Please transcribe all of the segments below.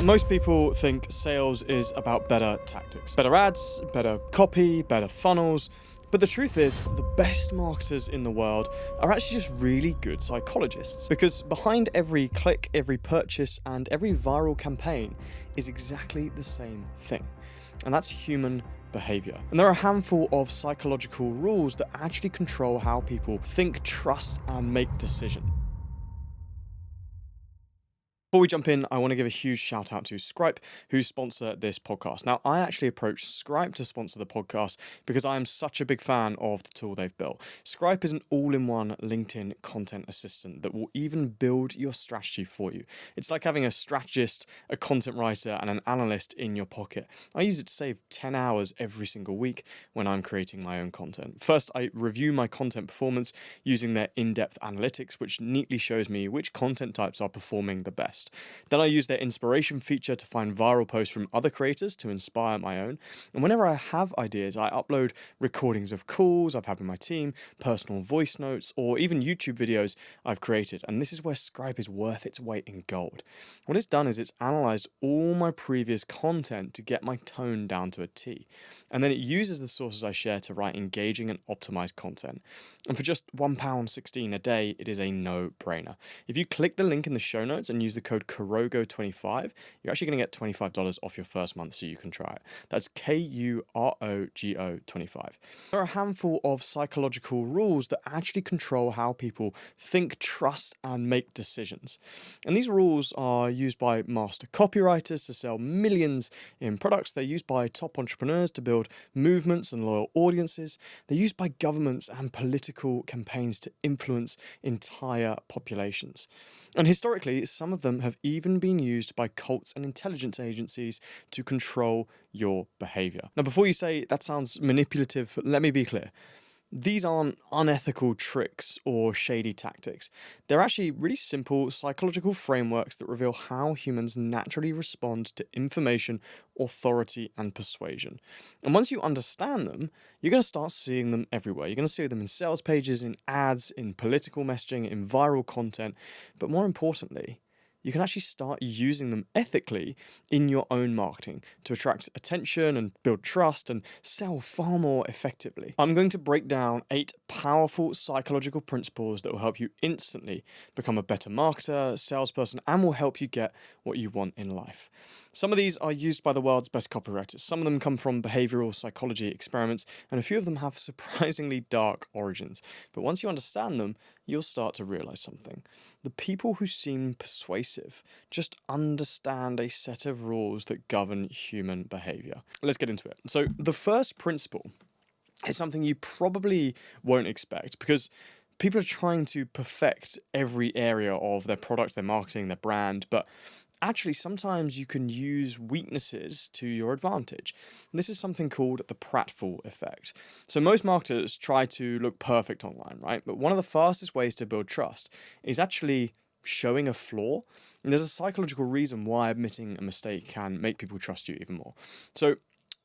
Most people think sales is about better tactics, better ads, better copy, better funnels. But the truth is, the best marketers in the world are actually just really good psychologists. Because behind every click, every purchase, and every viral campaign is exactly the same thing. And that's human behavior. And there are a handful of psychological rules that actually control how people think, trust, and make decisions. Before we jump in, I want to give a huge shout out to Scripe, who sponsor this podcast. Now, I actually approached Scripe to sponsor the podcast because I am such a big fan of the tool they've built. Scripe is an all-in-one LinkedIn content assistant that will even build your strategy for you. It's like having a strategist, a content writer, and an analyst in your pocket. I use it to save 10 hours every single week when I'm creating my own content. First, I review my content performance using their in-depth analytics, which neatly shows me which content types are performing the best. Then I use their inspiration feature to find viral posts from other creators to inspire my own. And whenever I have ideas, I upload recordings of calls I've had with my team, personal voice notes, or even YouTube videos I've created. And this is where Scripe is worth its weight in gold. What it's done is it's analyzed all my previous content to get my tone down to a T. And then it uses the sources I share to write engaging and optimized content. And for just £1.16 a day, it is a no-brainer. If you click the link in the show notes and use the code KUROGO25, you're actually going to get $25 off your first month so you can try it. That's KUROGO25. There are a handful of psychological rules that actually control how people think, trust, and make decisions. And these rules are used by master copywriters to sell millions in products. They're used by top entrepreneurs to build movements and loyal audiences. They're used by governments and political campaigns to influence entire populations. And historically, some of them have even been used by cults and intelligence agencies to control your behavior. Now, before you say that sounds manipulative, let me be clear. These aren't unethical tricks or shady tactics. They're actually really simple psychological frameworks that reveal how humans naturally respond to information, authority, and persuasion. And once you understand them, you're going to start seeing them everywhere. You're going to see them in sales pages, in ads, in political messaging, in viral content. But more importantly, you can actually start using them ethically in your own marketing to attract attention and build trust and sell far more effectively. I'm going to break down 8 powerful psychological principles that will help you instantly become a better marketer, salesperson, and will help you get what you want in life. Some of these are used by the world's best copywriters. Some of them come from behavioral psychology experiments, and a few of them have surprisingly dark origins. But once you understand them, you'll start to realize something. The people who seem persuasive just understand a set of rules that govern human behavior. Let's get into it. So the first principle is something you probably won't expect because people are trying to perfect every area of their product, their marketing, their brand, but actually, sometimes you can use weaknesses to your advantage. And this is something called the Pratfall effect. So most marketers try to look perfect online, right? But one of the fastest ways to build trust is actually showing a flaw. And there's a psychological reason why admitting a mistake can make people trust you even more. So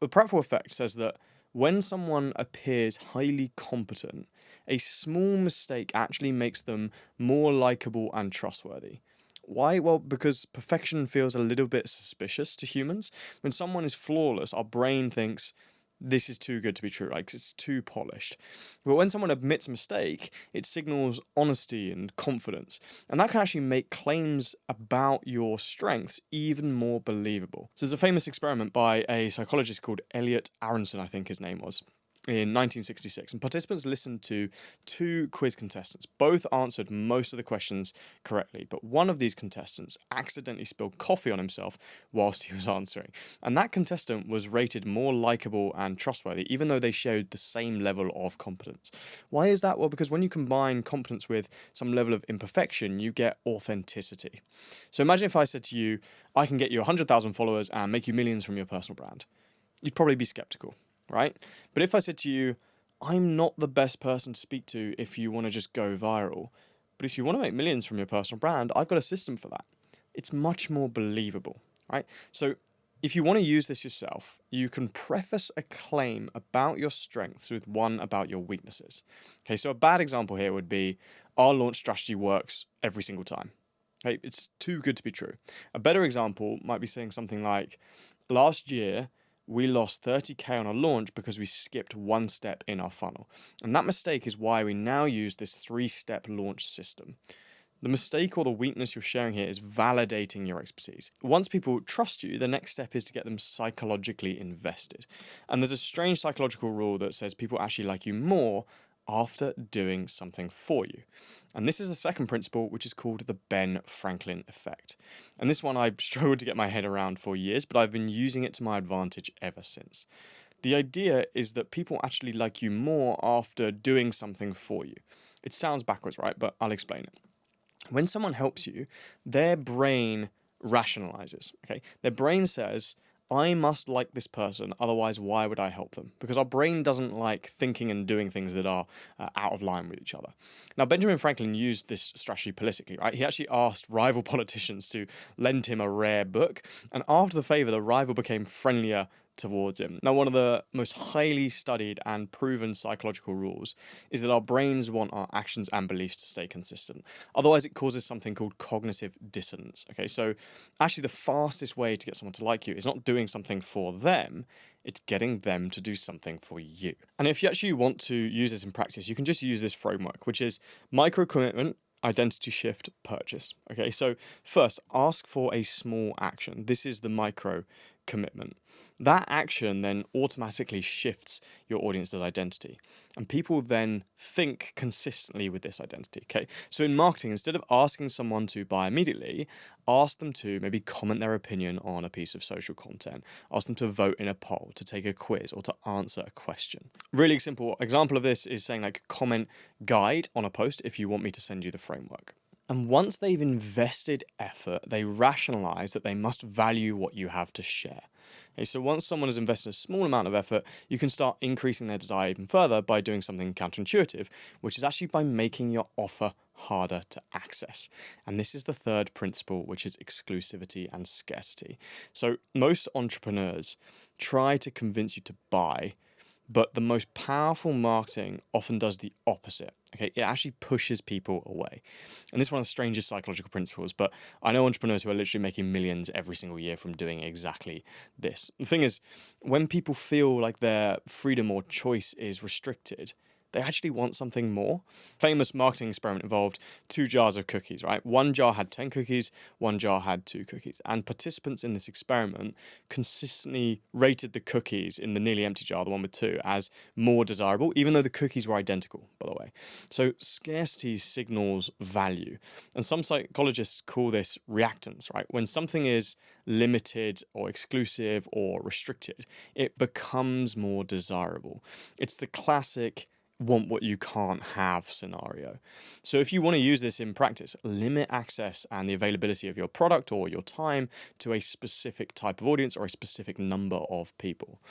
the Pratfall effect says that when someone appears highly competent, a small mistake actually makes them more likable and trustworthy. Why? Well, because perfection feels a little bit suspicious to humans. When someone is flawless, our brain thinks this is too good to be true, like it's too polished. But when someone admits a mistake, it signals honesty and confidence. And that can actually make claims about your strengths even more believable. So there's a famous experiment by a psychologist called Elliot Aronson, I think his name was, in 1966, and participants listened to 2 quiz contestants. Both answered most of the questions correctly, but one of these contestants accidentally spilled coffee on himself whilst he was answering. And that contestant was rated more likable and trustworthy, even though they showed the same level of competence. Why is that? Well, because when you combine competence with some level of imperfection, you get authenticity. So imagine if I said to you, I can get you 100,000 followers and make you millions from your personal brand. You'd probably be skeptical, right? But if I said to you, I'm not the best person to speak to if you want to just go viral, but if you want to make millions from your personal brand, I've got a system for that. It's much more believable, right? So if you want to use this yourself, you can preface a claim about your strengths with one about your weaknesses. Okay, so a bad example here would be, our launch strategy works every single time. Okay, it's too good to be true. A better example might be saying something like, last year, we lost 30K on a launch because we skipped one step in our funnel. And that mistake is why we now use this 3-step launch system. The mistake or the weakness you're sharing here is validating your expertise. Once people trust you, the next step is to get them psychologically invested. And there's a strange psychological rule that says people actually like you more after doing something for you. And this is the second principle, which is called the Ben Franklin effect. And this one I've struggled to get my head around for years, but I've been using it to my advantage ever since. The idea is that people actually like you more after doing something for you. It sounds backwards, right? But I'll explain it. When someone helps you, their brain rationalizes, okay? Their brain says, I must like this person, otherwise why would I help them? Because our brain doesn't like thinking and doing things that are out of line with each other. Now, Benjamin Franklin used this strategy politically, right? He actually asked rival politicians to lend him a rare book, and after the favor, the rival became friendlier towards him. Now, one of the most highly studied and proven psychological rules is that our brains want our actions and beliefs to stay consistent. Otherwise, it causes something called cognitive dissonance. Okay, so actually the fastest way to get someone to like you is not doing something for them, it's getting them to do something for you. And if you actually want to use this in practice, you can just use this framework, which is micro commitment, identity shift, purchase. Okay, so first, ask for a small action. This is the micro commitment. That action then automatically shifts your audience's identity. And people then think consistently with this identity. Okay, so in marketing, instead of asking someone to buy immediately, ask them to maybe comment their opinion on a piece of social content, ask them to vote in a poll, to take a quiz, or to answer a question. Really simple example of this is saying like comment guide on a post if you want me to send you the framework. And once they've invested effort, they rationalize that they must value what you have to share. Okay, so once someone has invested a small amount of effort, you can start increasing their desire even further by doing something counterintuitive, which is actually by making your offer harder to access. And this is the third principle, which is exclusivity and scarcity. So most entrepreneurs try to convince you to buy, but the most powerful marketing often does the opposite. Okay, it actually pushes people away. And this is one of the strangest psychological principles, but I know entrepreneurs who are literally making millions every single year from doing exactly this. The thing is, when people feel like their freedom or choice is restricted, they actually want something more. Famous marketing experiment involved 2 jars of cookies, right? One jar had 10 cookies, one jar had 2 cookies. And participants in this experiment consistently rated the cookies in the nearly empty jar, the one with 2, as more desirable, even though the cookies were identical, by the way. So scarcity signals value. And some psychologists call this reactance, right? When something is limited or exclusive or restricted, it becomes more desirable. It's the classic want what you can't have scenario. So if you want to use this in practice, limit access and the availability of your product or your time to a specific type of audience or a specific number of people.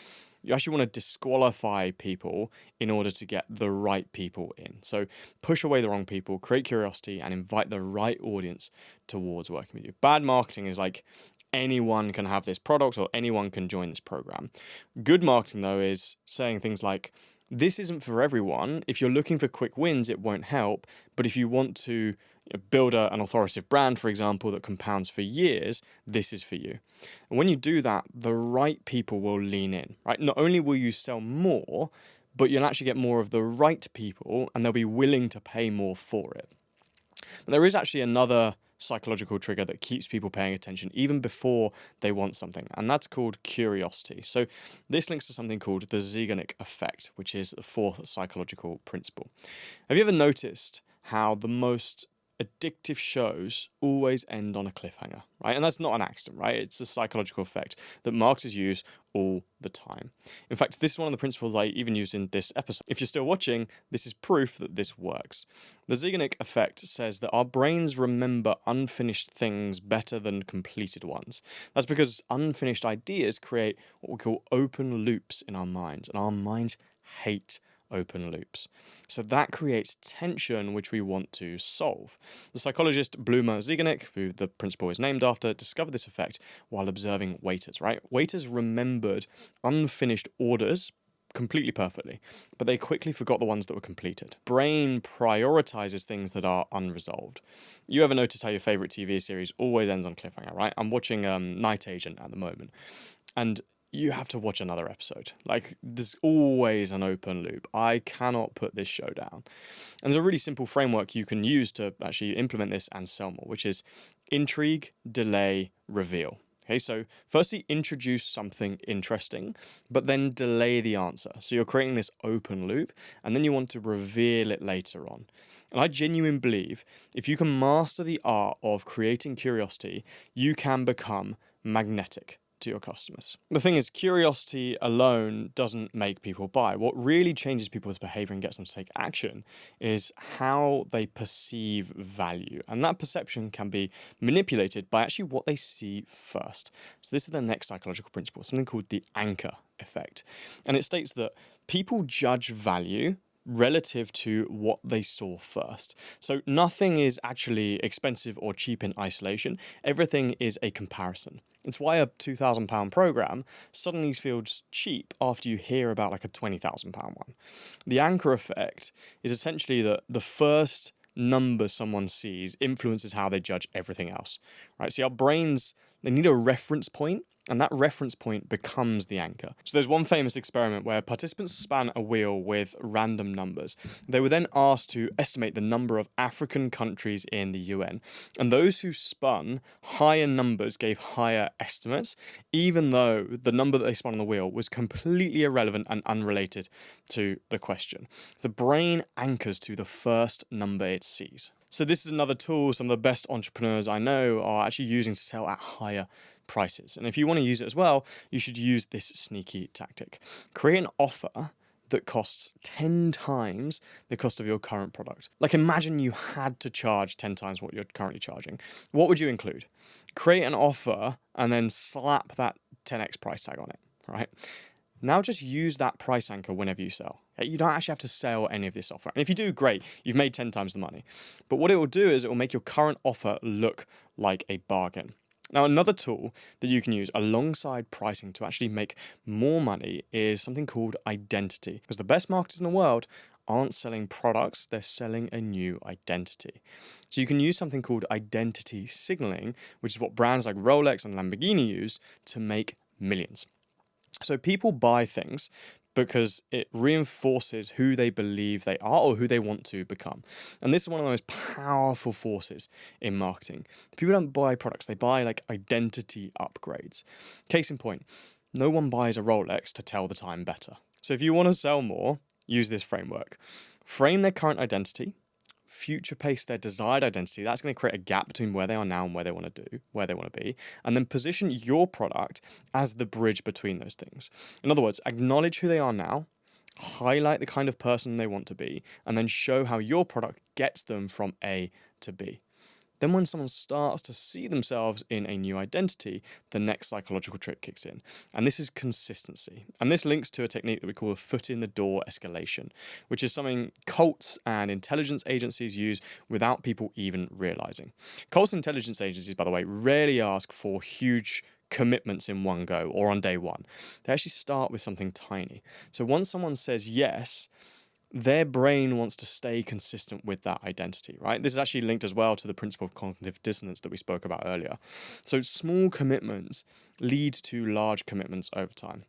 You actually want to disqualify people in order to get the right people in. So push away the wrong people, create curiosity, and invite the right audience towards working with you. Bad marketing is like anyone can have this product or anyone can join this program. Good marketing, though, is saying things like, this isn't for everyone. If you're looking for quick wins, it won't help. But if you want to build an authoritative brand, for example, that compounds for years, this is for you. And when you do that, the right people will lean in, right? Not only will you sell more, but you'll actually get more of the right people and they'll be willing to pay more for it. But there is actually another psychological trigger that keeps people paying attention even before they want something, and that's called curiosity. So this links to something called the Zeigarnik effect, which is the fourth psychological principle. Have you ever noticed how the most addictive shows always end on a cliffhanger, right? And that's not an accident, right? It's a psychological effect that marketers use all the time. In fact, this is one of the principles I even used in this episode. If you're still watching, this is proof that this works. The Zeigarnik effect says that our brains remember unfinished things better than completed ones. That's because unfinished ideas create what we call open loops in our minds, and our minds hate open loops. So that creates tension, which we want to solve. The psychologist Bloomer Zeigarnik, who the principle is named after, discovered this effect while observing waiters, right? Waiters remembered unfinished orders completely perfectly, but they quickly forgot the ones that were completed. Brain prioritizes things that are unresolved. You ever notice how your favorite TV series always ends on cliffhanger, right? I'm watching Night Agent at the moment, and you have to watch another episode. Like, there's always an open loop. I cannot put this show down. And there's a really simple framework you can use to actually implement this and sell more, which is intrigue, delay, reveal. Okay, so firstly, introduce something interesting, but then delay the answer. So you're creating this open loop, and then you want to reveal it later on. And I genuinely believe if you can master the art of creating curiosity, you can become magnetic to your customers. The thing is, curiosity alone doesn't make people buy. What really changes people's behavior and gets them to take action is how they perceive value. And that perception can be manipulated by actually what they see first. So this is the next psychological principle, something called the anchor effect. And it states that people judge value relative to what they saw first. So nothing is actually expensive or cheap in isolation. Everything is a comparison. It's why a £2,000 program suddenly feels cheap after you hear about like a £20,000 one. The anchor effect is essentially that the first number someone sees influences how they judge everything else, right? See, our brains, they need a reference point, and that reference point becomes the anchor. So there's one famous experiment where participants span a wheel with random numbers. They were then asked to estimate the number of African countries in the UN. And those who spun higher numbers gave higher estimates, even though the number that they spun on the wheel was completely irrelevant and unrelated to the question. The brain anchors to the first number it sees. So this is another tool some of the best entrepreneurs I know are actually using to sell at higher prices. And if you want to use it as well, you should use this sneaky tactic. Create an offer that costs 10 times the cost of your current product. Like, imagine you had to charge 10 times what you're currently charging. What would you include? Create an offer and then slap that 10x price tag on it, right? Now just use that price anchor whenever you sell. You don't actually have to sell any of this offer. And if you do, great, you've made 10 times the money. But what it will do is it will make your current offer look like a bargain. Now, another tool that you can use alongside pricing to actually make more money is something called identity. Because the best marketers in the world aren't selling products, they're selling a new identity. So you can use something called identity signaling, which is what brands like Rolex and Lamborghini use to make millions. So people buy things because it reinforces who they believe they are or who they want to become. And this is one of the most powerful forces in marketing. People don't buy products, they buy like identity upgrades. Case in point, no one buys a Rolex to tell the time better. So if you want to sell more, use this framework. Frame their current identity, future pace their desired identity. That's going to create a gap between where they are now and where they want to be, and then position your product as the bridge between those things. In other words, acknowledge who they are now, highlight the kind of person they want to be, and then show how your product gets them from A to B. Then when someone starts to see themselves in a new identity, the next psychological trick kicks in. And this is consistency. And this links to a technique that we call a foot in the door escalation, which is something cults and intelligence agencies use without people even realizing. Cults and intelligence agencies, by the way, rarely ask for huge commitments in one go or on day one. They actually start with something tiny. So once someone says yes, their brain wants to stay consistent with that identity, right? This is actually linked as well to the principle of cognitive dissonance that we spoke about earlier. So small commitments lead to large commitments over time.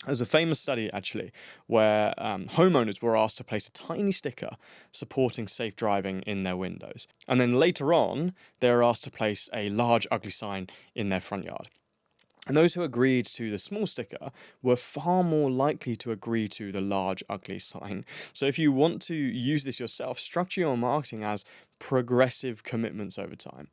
There's a famous study, actually, where homeowners were asked to place a tiny sticker supporting safe driving in their windows. And then later on, they were asked to place a large, ugly sign in their front yard. And those who agreed to the small sticker were far more likely to agree to the large, ugly sign. So if you want to use this yourself, structure your marketing as progressive commitments over time.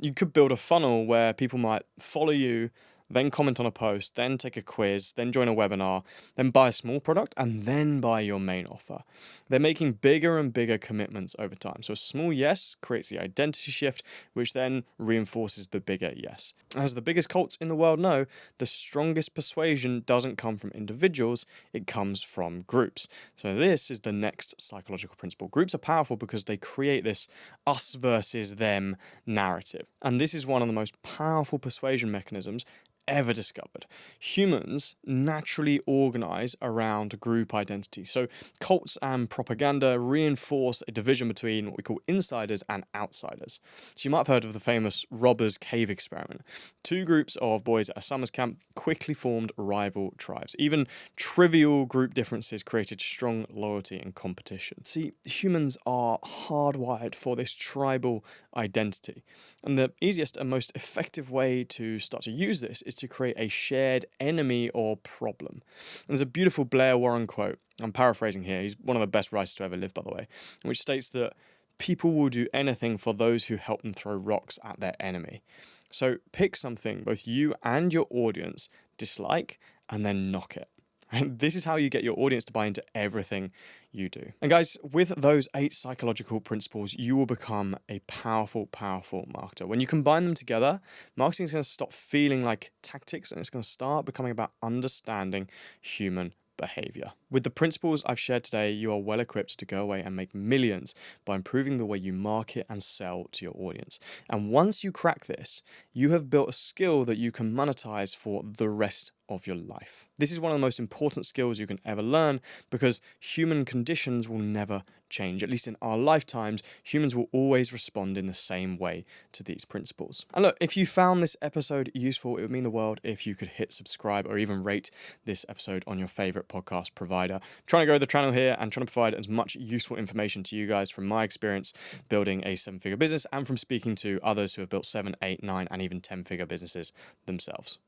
You could build a funnel where people might follow you, then comment on a post, then take a quiz, then join a webinar, then buy a small product, and then buy your main offer. They're making bigger and bigger commitments over time. So a small yes creates the identity shift, which then reinforces the bigger yes. As the biggest cults in the world know, the strongest persuasion doesn't come from individuals, it comes from groups. So this is the next psychological principle. Groups are powerful because they create this us versus them narrative. And this is one of the most powerful persuasion mechanisms ever discovered. Humans naturally organize around group identity. So cults and propaganda reinforce a division between what we call insiders and outsiders. So you might have heard of the famous robbers' cave experiment. Two groups of boys at a summer's camp quickly formed rival tribes. Even trivial group differences created strong loyalty and competition. See, humans are hardwired for this tribal identity. And the easiest and most effective way to start to use this is to create a shared enemy or problem. And there's a beautiful Blair Warren quote, I'm paraphrasing here, he's one of the best writers to ever live, by the way, which states that people will do anything for those who help them throw rocks at their enemy. So pick something both you and your audience dislike and then knock it. And this is how you get your audience to buy into everything you do. And guys, with those 8 psychological principles, you will become a powerful, powerful marketer. When you combine them together, marketing is going to stop feeling like tactics and it's going to start becoming about understanding human behavior. With the principles I've shared today, you are well equipped to go away and make millions by improving the way you market and sell to your audience. And once you crack this, you have built a skill that you can monetize for the rest of your life. This is one of the most important skills you can ever learn because human conditions will never change. At least in our lifetimes, humans will always respond in the same way to these principles. And look, if you found this episode useful, it would mean the world if you could hit subscribe or even rate this episode on your favorite podcast provider. Trying to grow the channel here and trying to provide as much useful information to you guys from my experience building a 7-figure business and from speaking to others who have built 7, 8, 9, and even 10-figure businesses themselves.